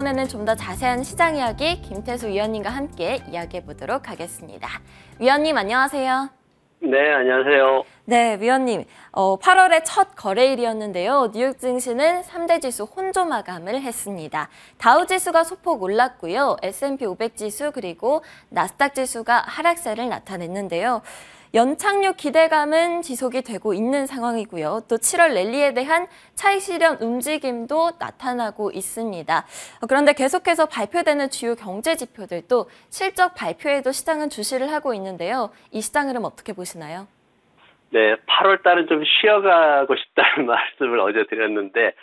이번에는 좀 더 자세한 시장 이야기 김태수 위원님과 함께 이야기해 보도록 하겠습니다. 위원님 안녕하세요. 네, 안녕하세요. 네, 위원님. 8월의 첫 거래일이었는데요. 뉴욕 증시는 3대 지수 혼조 마감을 했습니다. 다우 지수가 소폭 올랐고요. S&P 500 지수 그리고 나스닥 지수가 하락세를 나타냈는데요. 연착륙 기대감은 지속이 되고 있는 상황이고요. 또 7월 랠리에 대한 차익 실현 움직임도 나타나고 있습니다. 그런데 계속해서 발표되는 주요 경제 지표들도 실적 발표에도 시장은 주시를 하고 있는데요. 이 시장 흐름 어떻게 보시나요? 네, 8월 달은 좀 쉬어가고 싶다는 말씀을 어제 드렸는데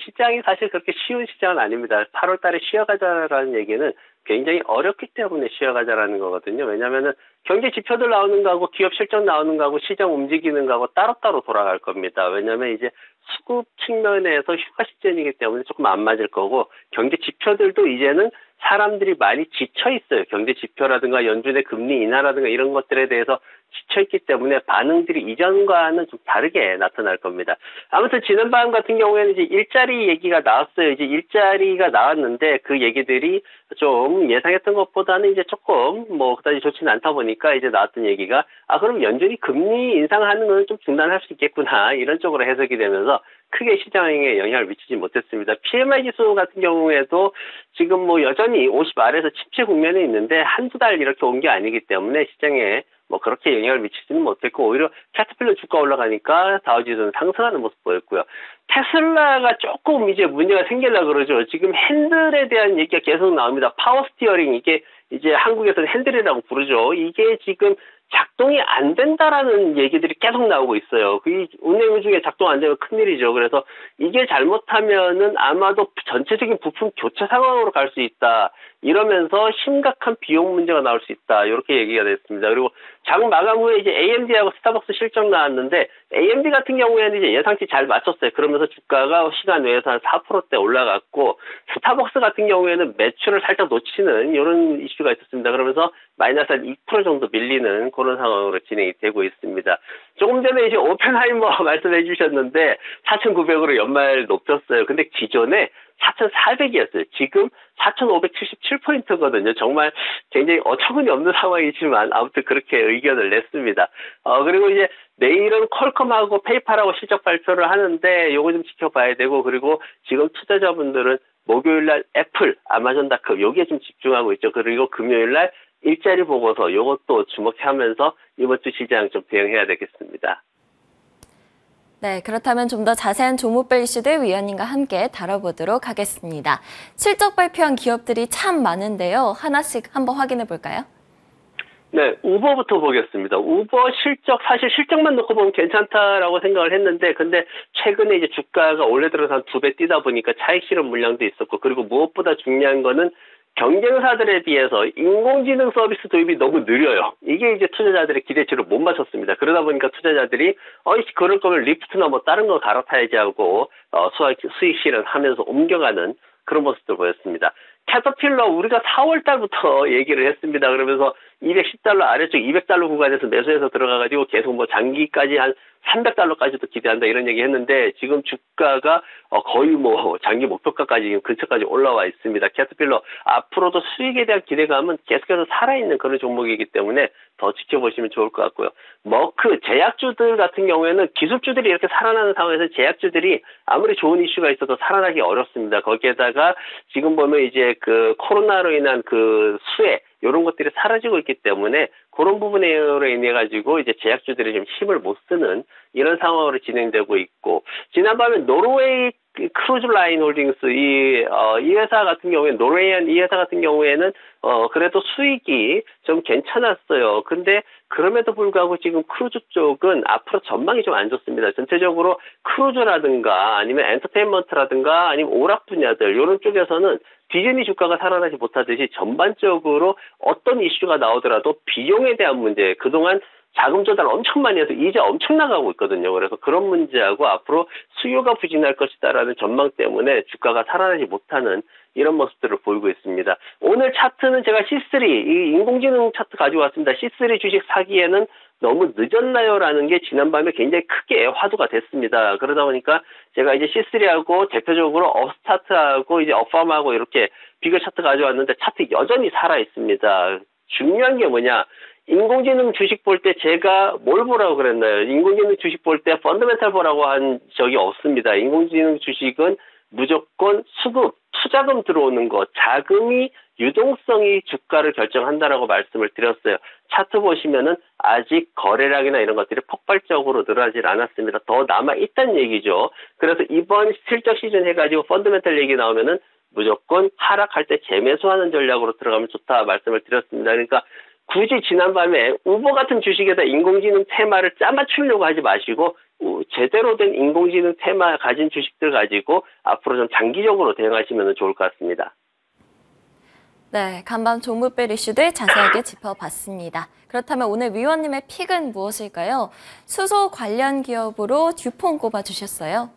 시장이 사실 그렇게 쉬운 시장은 아닙니다. 8월 달에 쉬어가자라는 얘기는 굉장히 어렵기 때문에 쉬어가자라는 거거든요. 왜냐하면 경제 지표들 나오는 거하고 기업 실적 나오는 거하고 시장 움직이는 거하고 따로따로 돌아갈 겁니다. 왜냐하면 이제 수급 측면에서 휴가 시즌이기 때문에 조금 안 맞을 거고 경제 지표들도 이제는 사람들이 많이 지쳐 있어요. 경제 지표라든가 연준의 금리 인하라든가 이런 것들에 대해서 지쳐 있기 때문에 반응들이 이전과는 좀 다르게 나타날 겁니다. 아무튼 지난밤 같은 경우에는 이제 일자리 얘기가 나왔어요. 이제 일자리가 나왔는데 그 얘기들이 좀 예상했던 것보다는 이제 조금 그다지 좋지는 않다 보니까 이제 나왔던 얘기가 그럼 연준이 금리 인상하는 건 좀 중단할 수 있겠구나 이런 쪽으로 해석이 되면서 크게 시장에 영향을 미치지 못했습니다. PMI 지수 같은 경우에도 지금 여전히 50 아래에서 침체 국면에 있는데 한두 달 이렇게 온 게 아니기 때문에 시장에 그렇게 영향을 미치지는 못했고 오히려 캐터필러 주가 올라가니까 다우지수는 상승하는 모습 보였고요. 테슬라가 조금 이제 문제가 생기려고 그러죠. 지금 핸들에 대한 얘기가 계속 나옵니다. 파워 스티어링 이게 이제 한국에서는 핸들이라고 부르죠. 이게 지금 작동이 안 된다라는 얘기들이 계속 나오고 있어요. 이 운행 중에 작동 안 되면 큰일이죠. 그래서 이게 잘못하면은 아마도 전체적인 부품 교체 상황으로 갈 수 있다. 이러면서 심각한 비용 문제가 나올 수 있다. 이렇게 얘기가 됐습니다. 그리고 장 마감 후에 이제 AMD하고 스타벅스 실적 나왔는데 AMD 같은 경우에는 이제 예상치 잘 맞췄어요. 그러면서 주가가 시간 외에서 한 4%대 올라갔고 스타벅스 같은 경우에는 매출을 살짝 놓치는 이런 이슈가 있었습니다. 그러면서 마이너스 한 2% 정도 밀리는 그런 상황으로 진행이 되고 있습니다. 조금 전에 이제 오펜하이머 말씀해 주셨는데 4,900으로 연말 높였어요. 근데 기존에 4,400이었어요. 지금 4,577포인트거든요. 정말 굉장히 어처구니 없는 상황이지만 아무튼 그렇게 의견을 냈습니다. 그리고 이제 내일은 퀄컴하고 페이팔하고 실적 발표를 하는데 요거 좀 지켜봐야 되고 그리고 지금 투자자분들은 목요일날 애플, 아마존닷컴 여기에 좀 집중하고 있죠. 그리고 금요일날 일자리 보고서 요것도 주목하면서 이번 주 시장 좀 대응해야 되겠습니다. 네, 그렇다면 좀 더 자세한 종목별 이슈들 위원님과 함께 다뤄보도록 하겠습니다. 실적 발표한 기업들이 참 많은데요. 하나씩 한번 확인해 볼까요? 네, 우버부터 보겠습니다. 우버 실적, 사실 실적만 놓고 보면 괜찮다라고 생각을 했는데, 근데 최근에 이제 주가가 올해 들어서 한 2배 뛰다 보니까 차익 실현 물량도 있었고, 그리고 무엇보다 중요한 거는 경쟁사들에 비해서 인공지능 서비스 도입이 너무 느려요. 이게 이제 투자자들의 기대치를 못 맞췄습니다. 그러다 보니까 투자자들이 그럴 거면 리프트나 다른 거 갈아타야지 하고 수익 실현하면서 옮겨가는 그런 모습도 보였습니다. 캐터필러 우리가 4월 달부터 얘기를 했습니다. 그러면서 210달러 아래쪽 200달러 구간에서 매수해서 들어가가지고 계속 장기까지 한 300달러까지도 기대한다 이런 얘기 했는데 지금 주가가 거의 장기 목표가까지 근처까지 올라와 있습니다. 캐터필러 앞으로도 수익에 대한 기대감은 계속해서 살아있는 그런 종목이기 때문에 더 지켜보시면 좋을 것 같고요. 머크 제약주들 같은 경우에는 기술주들이 이렇게 살아나는 상황에서 제약주들이 아무리 좋은 이슈가 있어도 살아나기 어렵습니다. 거기에다가 지금 보면 이제 그 코로나로 인한 그 수혜 이런 것들이 사라지고 있기 때문에 그런 부분으로 인해 가지고 이제 제약주들이 좀 힘을 못 쓰는 이런 상황으로 진행되고 있고 지난밤에 노르웨이 크루즈 라인 홀딩스 이 회사 같은 경우에 노르웨이안 이 회사 같은 경우에는 그래도 수익이 좀 괜찮았어요. 근데 그럼에도 불구하고 지금 크루즈 쪽은 앞으로 전망이 좀 안 좋습니다. 전체적으로 크루즈라든가 아니면 엔터테인먼트라든가 아니면 오락 분야들 이런 쪽에서는 디즈니 주가가 살아나지 못하듯이 전반적으로 어떤 이슈가 나오더라도 비용에 대한 문제 그동안 자금 조달 엄청 많이 해서 이제 엄청 나가고 있거든요. 그래서 그런 문제하고 앞으로 수요가 부진할 것이다라는 전망 때문에 주가가 살아나지 못하는 이런 모습들을 보이고 있습니다. 오늘 차트는 제가 C3, 이 인공지능 차트 가지고 왔습니다. C3 주식 사기에는 너무 늦었나요라는 게 지난밤에 굉장히 크게 화두가 됐습니다. 그러다 보니까 제가 이제 C3하고 대표적으로 업스타트하고 이제 업팜하고 이렇게 비교 차트 가져왔는데 차트 여전히 살아 있습니다. 중요한 게 뭐냐? 인공지능 주식 볼 때 제가 뭘 보라고 그랬나요? 인공지능 주식 볼 때 펀더멘탈 보라고 한 적이 없습니다. 인공지능 주식은 무조건 수급, 투자금 들어오는 것, 자금이 유동성이 주가를 결정한다라고 말씀을 드렸어요. 차트 보시면은 아직 거래량이나 이런 것들이 폭발적으로 늘어나질 않았습니다. 더 남아있다는 얘기죠. 그래서 이번 실적 시즌 해가지고 펀더멘탈 얘기 나오면은 무조건 하락할 때 재매수하는 전략으로 들어가면 좋다 말씀을 드렸습니다. 그러니까 굳이 지난밤에 우버 같은 주식에다 인공지능 테마를 짜맞추려고 하지 마시고 제대로 된 인공지능 테마 가진 주식들 가지고 앞으로 좀 장기적으로 대응하시면 좋을 것 같습니다. 네, 간밤 종목별 이슈들 자세하게 짚어봤습니다. 그렇다면 오늘 위원님의 픽은 무엇일까요? 수소 관련 기업으로 듀퐁 꼽아주셨어요.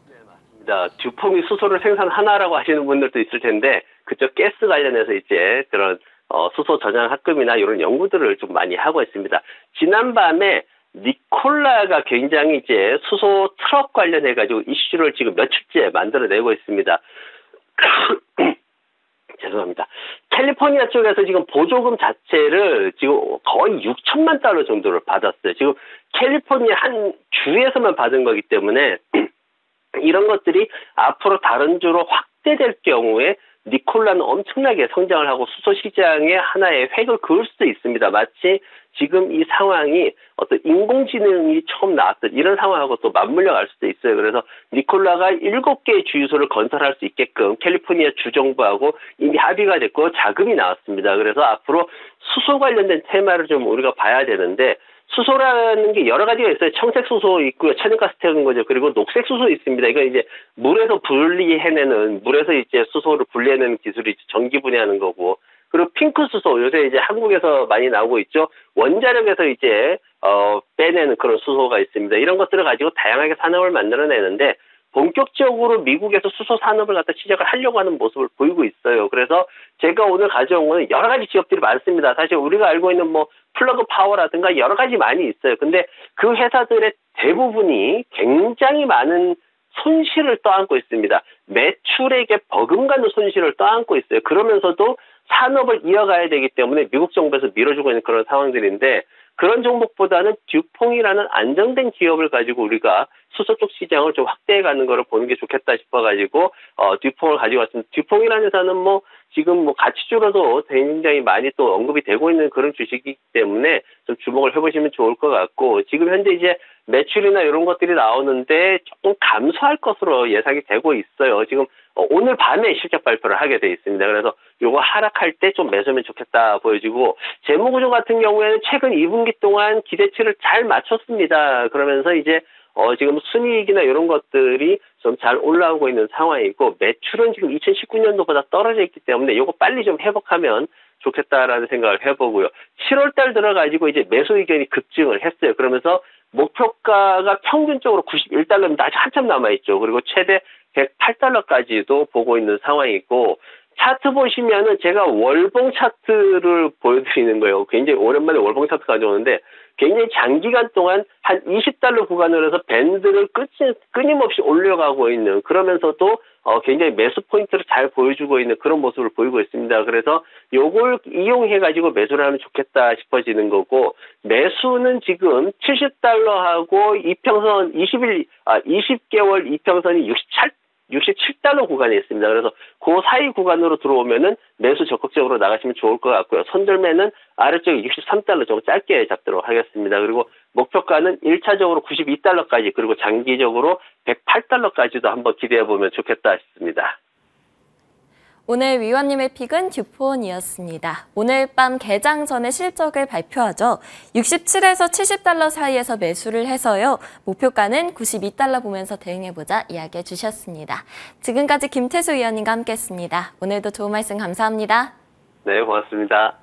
네, 맞습니다. 듀퐁이 수소를 생산하나라고 하시는 분들도 있을 텐데 그쪽 가스 관련해서 이제 그런 수소 저장 합금이나 이런 연구들을 좀 많이 하고 있습니다. 지난밤에 니콜라가 굉장히 이제 수소 트럭 관련해가지고 이슈를 지금 며칠째 만들어내고 있습니다. 죄송합니다. 캘리포니아 쪽에서 지금 보조금 자체를 지금 거의 6천만 달러 정도를 받았어요. 지금 캘리포니아 한 주에서만 받은 거기 때문에 이런 것들이 앞으로 다른 주로 확대될 경우에 니콜라는 엄청나게 성장을 하고 수소 시장에 하나의 획을 그을 수도 있습니다. 마치 지금 이 상황이 어떤 인공지능이 처음 나왔던 이런 상황하고 또 맞물려 갈 수도 있어요. 그래서 니콜라가 7개의 주유소를 건설할 수 있게끔 캘리포니아 주정부하고 이미 합의가 됐고 자금이 나왔습니다. 그래서 앞으로 수소 관련된 테마를 좀 우리가 봐야 되는데 수소라는 게 여러 가지가 있어요. 청색 수소 있고요. 천연가스 태우는 거죠. 그리고 녹색 수소 있습니다. 이건 이제 물에서 분리해내는, 물에서 이제 수소를 분리해내는 기술이 전기 분해하는 거고. 그리고 핑크 수소, 요새 이제 한국에서 많이 나오고 있죠. 원자력에서 이제, 빼내는 그런 수소가 있습니다. 이런 것들을 가지고 다양하게 산업을 만들어내는데, 본격적으로 미국에서 수소 산업을 갖다 시작을 하려고 하는 모습을 보이고 있어요. 그래서 제가 오늘 가져온 거는 여러 가지 기업들이 많습니다. 사실 우리가 알고 있는 뭐 플러그 파워라든가 여러 가지 많이 있어요. 근데 그 회사들의 대부분이 굉장히 많은 손실을 떠안고 있습니다. 매출액에 버금가는 손실을 떠안고 있어요. 그러면서도 산업을 이어가야 되기 때문에 미국 정부에서 밀어주고 있는 그런 상황들인데 그런 종목보다는 듀퐁이라는 안정된 기업을 가지고 우리가 수소 쪽 시장을 좀 확대해가는 거를 보는 게 좋겠다 싶어가지고 듀퐁을 가지고 왔습니다. 듀퐁이라는 회사는 뭐 지금 뭐 가치주로도 굉장히 많이 또 언급이 되고 있는 그런 주식이기 때문에 좀 주목을 해보시면 좋을 것 같고 지금 현재 이제 매출이나 이런 것들이 나오는데 조금 감소할 것으로 예상이 되고 있어요. 지금 오늘 밤에 실적 발표를 하게 돼 있습니다. 그래서 요거 하락할 때 좀 매수하면 좋겠다 보여지고 재무구조 같은 경우에는 최근 2분기 동안 기대치를 잘 맞췄습니다. 그러면서 이제 지금 순이익이나 이런 것들이 좀 잘 올라오고 있는 상황이고 매출은 지금 2019년도보다 떨어져 있기 때문에 요거 빨리 좀 회복하면 좋겠다라는 생각을 해보고요. 7월 달 들어가지고 이제 매수 의견이 급증을 했어요. 그러면서 목표가가 평균적으로 91달러입니다. 아직 한참 남아있죠. 그리고 최대 108달러까지도 보고 있는 상황이고 차트 보시면은 제가 월봉 차트를 보여드리는 거예요. 굉장히 오랜만에 월봉 차트 가져오는데 굉장히 장기간 동안 한 20달러 구간으로 해서 밴드를 끊임없이 올려가고 있는 그러면서도 굉장히 매수 포인트를 잘 보여주고 있는 그런 모습을 보이고 있습니다. 그래서 요걸 이용해가지고 매수를 하면 좋겠다 싶어지는 거고 매수는 지금 70달러하고 이평선 20개월 이평선이 67달러 구간에 있습니다. 그래서 그 사이 구간으로 들어오면은 매수 적극적으로 나가시면 좋을 것 같고요. 손절매는 아래쪽에 63달러 정도 짧게 잡도록 하겠습니다. 그리고 목표가는 1차적으로 92달러까지 그리고 장기적으로 108달러까지도 한번 기대해 보면 좋겠다 싶습니다. 오늘 위원님의 픽은 듀폰이었습니다. 오늘 밤 개장 전에 실적을 발표하죠. 67에서 70달러 사이에서 매수를 해서요. 목표가는 92달러 보면서 대응해보자 이야기해 주셨습니다. 지금까지 김태수 위원님과 함께했습니다. 오늘도 좋은 말씀 감사합니다. 네, 고맙습니다.